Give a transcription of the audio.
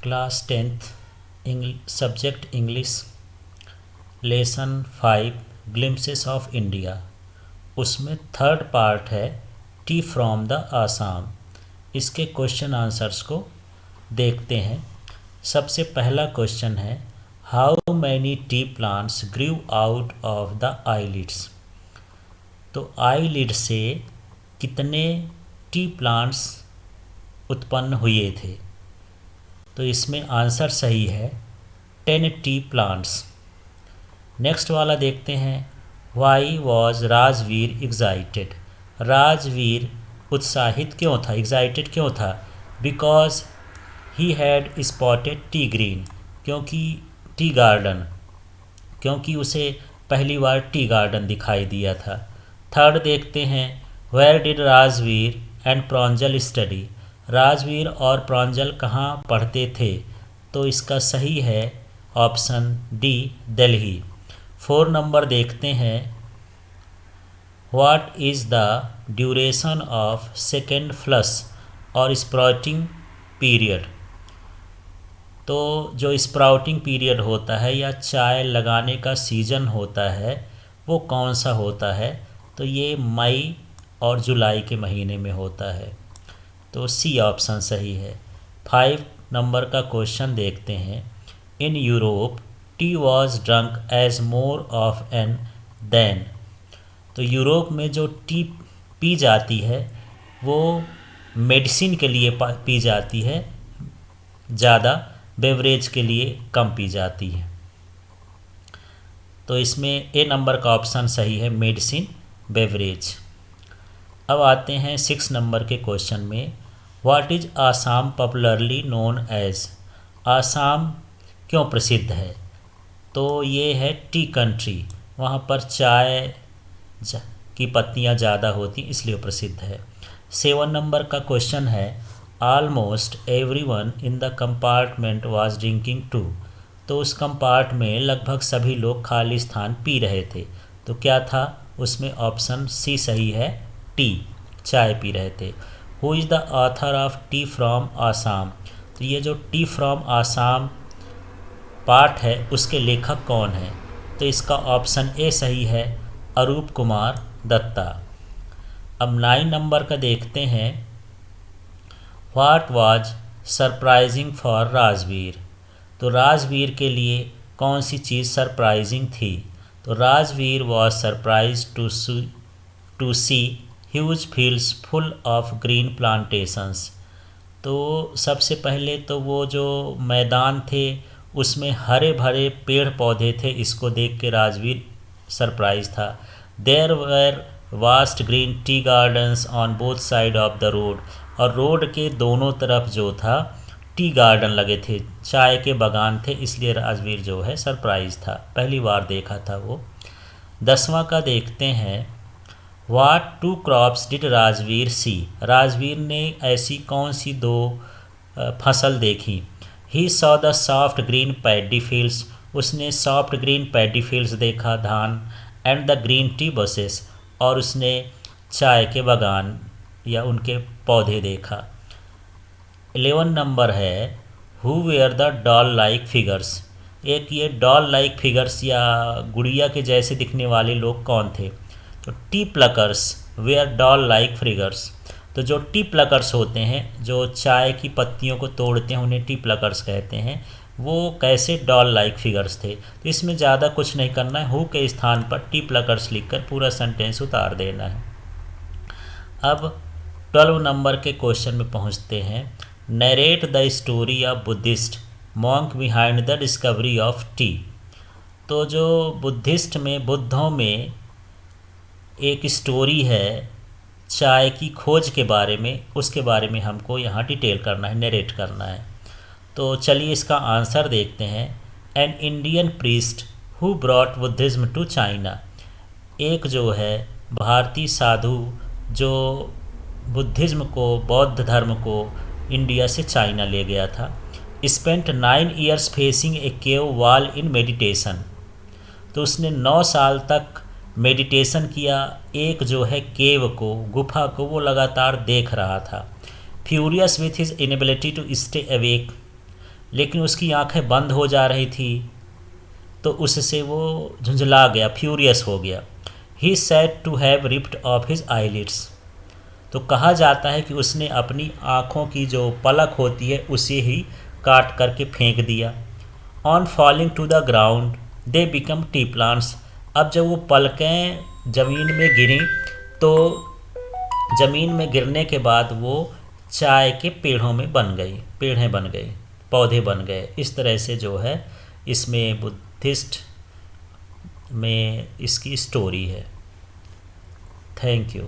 Class 10th subject English lesson 5 glimpses of India. उसमें third part है T from the Assam. इसके question answers को देखते हैं। सबसे पहला क्वेश्चन है how many tea plants grew out of the eyelids. तो आईलिड से कितने टी प्लांट्स उत्पन्न हुए थे। तो इसमें आंसर सही है 10 टी प्लांट्स। नेक्स्ट वाला देखते हैं वाई वॉज राजवीर एग्जाइटेड। राजवीर उत्साहित क्यों था, एग्जाइटेड क्यों था? Because he had spotted tea green, क्योंकि टी गार्डन, क्योंकि उसे पहली बार टी गार्डन दिखाई दिया था। थर्ड देखते हैं where did Rajveer and Pranjal study. Rajveer और प्रांजल कहाँ पढ़ते थे? तो इसका सही है ऑप्शन डी दिल्ली। 4 नंबर देखते हैं what is the duration of second flush और स्प्राउटिंग पीरियड। तो जो स्प्राउटिंग पीरियड होता है या चाय लगाने का सीज़न होता है वो कौन सा होता है? तो ये मई और जुलाई के महीने में होता है। तो सी ऑप्शन सही है। 5 नंबर का क्वेश्चन देखते हैं in Europe tea was drunk as more of an then. तो यूरोप में जो टी पी जाती है वो मेडिसिन के लिए पी जाती है, ज़्यादा बेवरेज के लिए कम पी जाती है। तो इसमें ए नंबर का ऑप्शन सही है मेडिसिन बेवरेज। अब आते हैं 6 नंबर के क्वेश्चन में what is Assam popularly known as. Assam क्यों प्रसिद्ध है? तो ये है टी कंट्री, वहाँ पर चाय की पत्तियाँ ज़्यादा होती इसलिए प्रसिद्ध है। 7 नंबर का क्वेश्चन है almost everyone in the compartment was drinking too. तो उस कंपार्ट में लगभग सभी लोग खाली स्थान पी रहे थे। तो क्या था? उसमें ऑप्शन सी सही है टी, चाय पी रहे थे। Who is the author of T from Assam. तो ये जो टी फ्रॉम आसाम पार्ट है उसके लेखक कौन है? तो इसका ऑप्शन ए सही है अरूप कुमार दत्ता। अब 9 नंबर का देखते हैं what was surprising for Rajveer. तो राजवीर के लिए कौन सी चीज़ सरप्राइजिंग थी? तो Rajveer was surprise to see huge fields full of green plantations. तो सबसे पहले तो वो जो मैदान थे उसमें हरे भरे पेड़ पौधे थे, इसको देख के राजवीर सरप्राइज था। There were vast green tea gardens on both side of the road. और रोड के दोनों तरफ जो था टी गार्डन लगे थे, चाय के बागान थे, इसलिए राजवीर जो है सरप्राइज था, पहली बार देखा था वो। 10वां का देखते हैं व्हाट 2 क्रॉप्स डिड राजवीर सी। राजवीर ने ऐसी कौन सी 2 फसल देखी? He saw the soft green paddy fields. उसने सॉफ्ट ग्रीन पैडी फील्ड्स देखा, धान, and the green tea buses, और उसने चाय के बागान या उनके पौधे देखा। 11 नंबर है who were the doll like figures. एक ये डॉल लाइक फिगर्स या गुड़िया के जैसे दिखने वाले लोग कौन थे? तो tea pluckers were doll like figures. तो जो टी प्लकर्स होते हैं, जो चाय की पत्तियों को तोड़ते हैं, उन्हें टी प्लकर्स कहते हैं। वो कैसे डॉल लाइक फिगर्स थे? तो इसमें ज़्यादा कुछ नहीं करना है, हु के स्थान पर टी प्लकर्स लिखकर पूरा सेंटेंस उतार देना है। अब 12 नंबर के क्वेश्चन में पहुंचते हैं narrate the story of Buddhist monk behind the discovery of T. तो जो बुद्धिस्ट में, बुद्धों में एक स्टोरी है चाय की खोज के बारे में, उसके बारे में हमको यहाँ डिटेल करना है, नरेट करना है। तो चलिए इसका आंसर देखते हैं an Indian priest who brought Buddhism to China. एक जो है भारतीय साधु जो बुद्धिज़्म को, बौद्ध धर्म को इंडिया से चाइना ले गया था। Spent 9 years facing A cave wall in meditation. तो उसने 9 साल तक मेडिटेशन किया, एक जो है केव को, गुफा को, वो लगातार देख रहा था। Furious with his inability to stay awake, लेकिन उसकी आंखें बंद हो जा रही थी, तो उससे वो झुंझला गया, फ्यूरियस हो गया। He said to have ripped off his eyelids. तो कहा जाता है कि उसने अपनी आँखों की जो पलक होती है उसे ही काट करके फेंक दिया। On falling to the ground they become tea plants. अब जब वो पलकें ज़मीन में गिरी तो ज़मीन में गिरने के बाद वो चाय के पेड़ों में बन गई, पेड़ें बन गए, पौधे बन गए। इस तरह से जो है इसमें बुद्धिस्ट में इसकी स्टोरी है। Thank you.